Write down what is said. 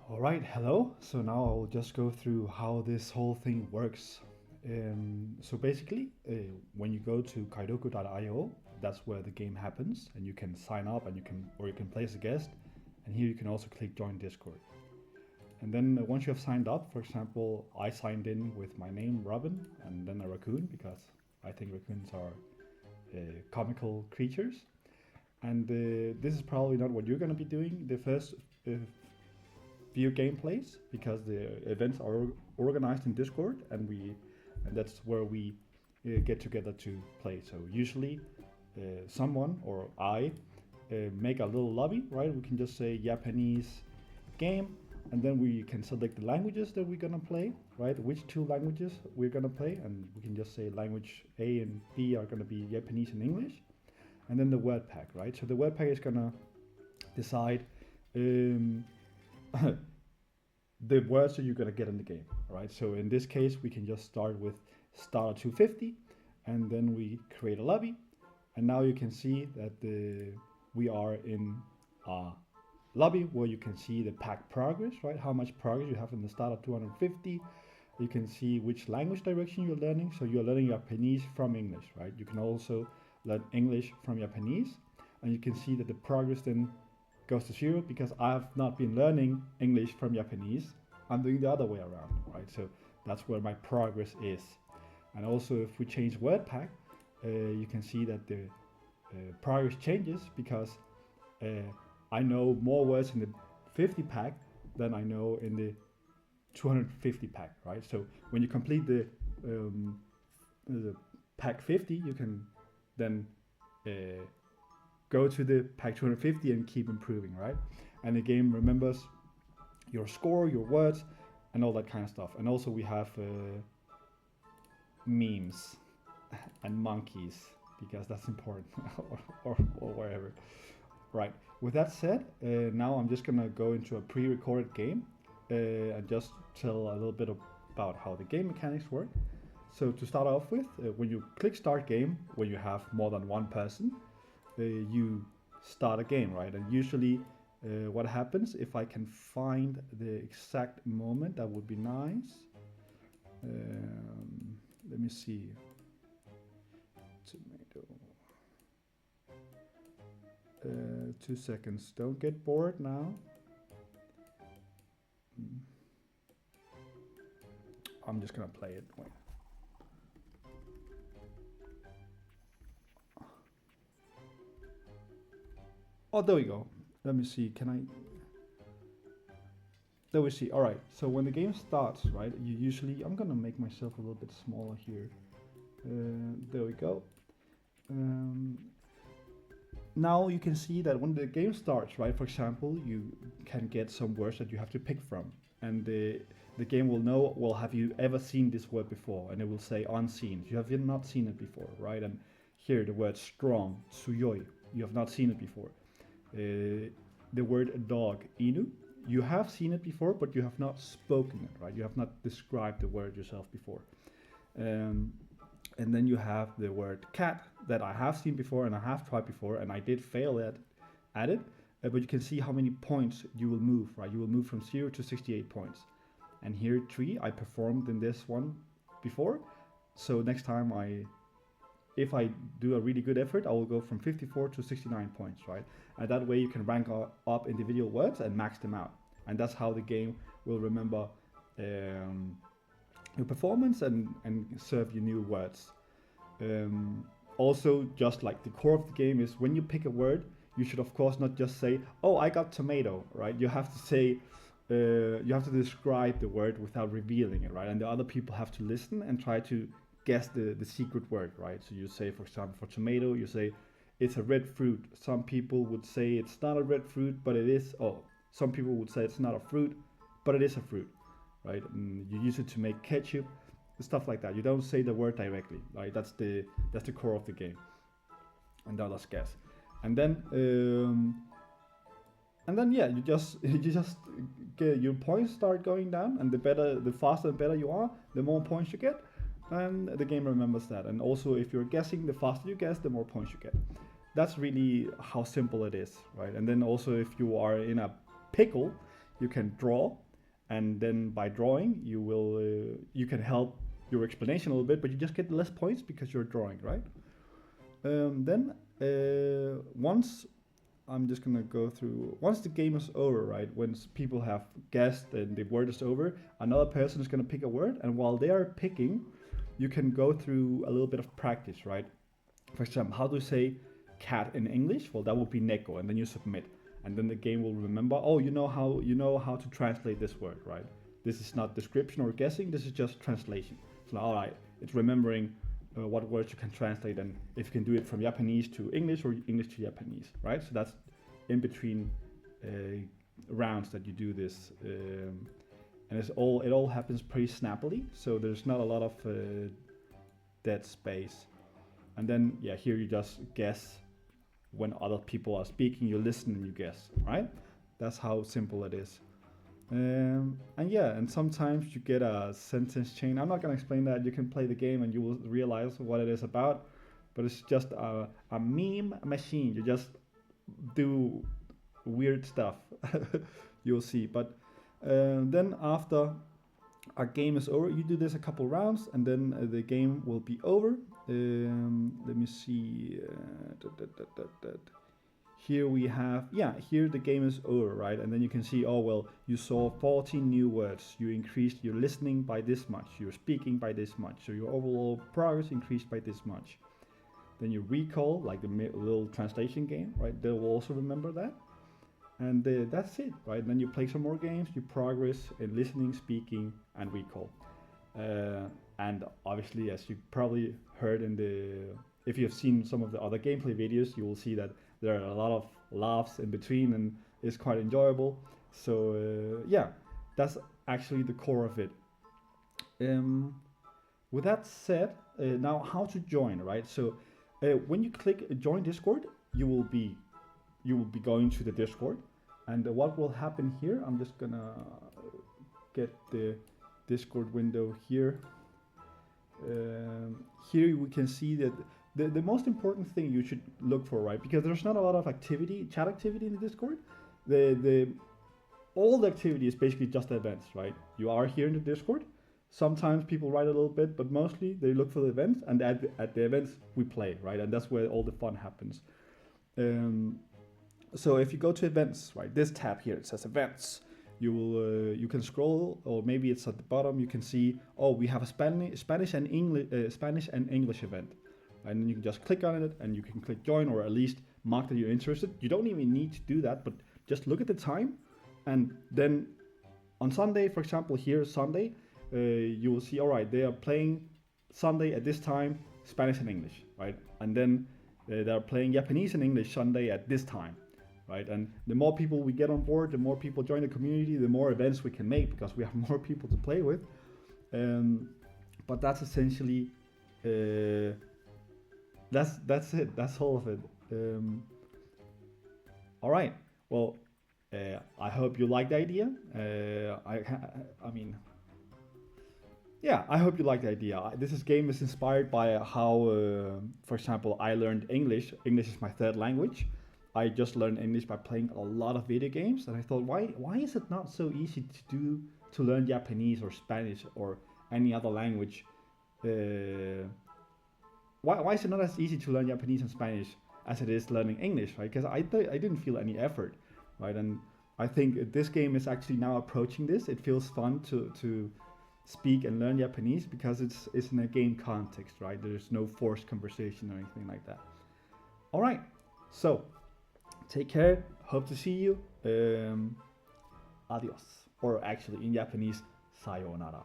All right, hello. So now I'll just go through how this whole thing works. So basically, when you go to Kaidoku.io, that's where the game happens, and you can sign up, and you can place a guest, and here you can also click join Discord. And then once you have signed up, for example, I signed in with my name Robin, and then a raccoon because I think raccoons are comical creatures. And this is probably not what you're going to be doing the first uh, few gameplays because the events are organized in Discord, and that's where we get together to play. So usually, someone or I make a little lobby, right? We can just say Japanese game, and then we can select the languages that we're gonna play, right? Which two languages we're gonna play, and we can just say language A and B are gonna be Japanese and English, and then the word pack, right? So the word pack is gonna decide um, the words that you're gonna get in the game, right? So in this case, we can just start with starter 250, and then we create a lobby, and now you can see that we are in a lobby where you can see the pack progress, right? How much progress you have in the starter 250. You can see which language direction you're learning. So you're learning Japanese from English, right? You can also learn English from Japanese, and you can see that the progress then goes to zero because I have not been learning English from Japanese. I'm doing the other way around, right? So that's where my progress is. And also, if we change word pack, you can see that the progress changes because uh, I know more words in the 50 pack than I know in the 250 pack, right? So when you complete the pack 50, you can then uh, go to the pack 250 and keep improving, right? And the game remembers your score, your words, and all that kind of stuff. And also we have memes and monkeys because that's important, or wherever. Right. With that said, now I'm just gonna go into a pre-recorded game and just tell a little bit about how the game mechanics work. So to start off with, when you click start game, when you have more than one person, you start a game, right? And usually, what happens if I can find the exact moment, that would be nice. Let me see. Tomato. 2 seconds. Don't get bored now. I'm just gonna play it. Wait. Oh, there we go. Let me see. Can I? There we see. All right. So when the game starts, right, you usually. I'm gonna make myself a little bit smaller here. There we go. Um, Now you can see that when the game starts, right? For example, you can get some words that you have to pick from, and the game will know. Well, have you ever seen this word before? And it will say unseen. You have not seen it before, right? And here the word strong, tsuyoi. You have not seen it before. The word dog, inu. You have seen it before, but you have not spoken it, right? You have not described the word yourself before. Um, and then you have the word cat that I have seen before and I have tried before, and I did fail at it. But you can see how many points you will move, right? You will move from 0 to 68 points. And here, 3, I performed in this one before. So next time if I do a really good effort, I will go from 54 to 69 points, right? And that way you can rank up individual words and max them out. And that's how the game will remember your performance and serve you new words. Also, just like the core of the game is when you pick a word, you should of course not just say, "Oh, I got tomato," right? You have to say, you have to describe the word without revealing it, right? And the other people have to listen and try to guess the secret word, right? So you say, for example, for tomato, you say, "It's a red fruit." Some people would say it's not a red fruit, but it is. Oh, some people would say it's not a fruit, but it is a fruit, right? And you use it to make ketchup, stuff like that. You don't say the word directly, right? That's the core of the game, and the others guess. And then yeah, you just get your points start going down, and the faster and better you are, the more points you get, and the game remembers that. And also, if you're guessing, the faster you guess, the more points you get. That's really how simple it is, right? And then also, if you are in a pickle, you can draw, and then by drawing you can help your explanation a little bit, but you just get less points because you're drawing, right? Then once I'm just gonna go through, once the game is over, right? Once people have guessed and the word is over, another person is gonna pick a word, and while they are picking, you can go through a little bit of practice, right? For example, how to say cat in English? Well, that would be neko, and then you submit, and then the game will remember. Oh, you know how to translate this word, right? This is not description or guessing. This is just translation. So all right, it's remembering what words you can translate, and if you can do it from Japanese to English or English to Japanese, right? So that's in between rounds that you do this, and it all happens pretty snappily. So there's not a lot of dead space. And then here you just guess when other people are speaking. You listen and you guess, right? That's how simple it is. And sometimes you get a sentence chain. I'm not gonna explain that. You can play the game and you will realize what it is about. But it's just a meme machine. You just do weird stuff. You'll see. But then after a game is over, you do this a couple rounds, and then the game will be over. Let me see. Here we have, here the game is over, right? And then you can see, oh, well, you saw 14 new words. You increased your listening by this much. Your speaking by this much. So your overall progress increased by this much. Then you recall, like the little translation game, right? They will also remember that. And that's it, right? And then you play some more games. You progress in listening, speaking, and recall. And obviously, as you probably heard if you have seen some of the other gameplay videos, you will see that there are a lot of laughs in between, and it's quite enjoyable. So that's actually the core of it. With that said, now how to join, right? So when you click join Discord, you will be going to the Discord, and what will happen here, I'm just gonna get the Discord window here. Here we can see that the most important thing you should look for, right? Because there's not a lot of chat activity in the Discord. All the activity is basically just events, right? You are here in the Discord. Sometimes people write a little bit, but mostly they look for the events, and at the events we play, right? And that's where all the fun happens. So if you go to events, right, this tab here, it says events. You can scroll, or maybe it's at the bottom. You can see, oh, we have a Spanish and English event, and then you can just click on it, and you can click join, or at least mark that you're interested. You don't even need to do that, but just look at the time, and then on Sunday, for example, here Sunday, you will see, all right, they are playing Sunday at this time, Spanish and English, right? And then they're playing Japanese and English Sunday at this time. Right, and the more people we get on board, the more people join the community, the more events we can make, because we have more people to play with. But that's essentially that's it. That's all of it. All right. Well, I hope you like the idea. I hope you like the idea. This game is inspired by how, for example, I learned English. English is my third language. I just learned English by playing a lot of video games, and I thought, why is it not so easy to learn Japanese or Spanish or any other language? Why is it not as easy to learn Japanese and Spanish as it is learning English, right? Because I didn't feel any effort, right? And I think this game is actually now approaching this. It feels fun to speak and learn Japanese because it's in a game context, right? There's no forced conversation or anything like that. All right, so. Take care. Hope to see you. Adios. Or actually in Japanese, sayonara.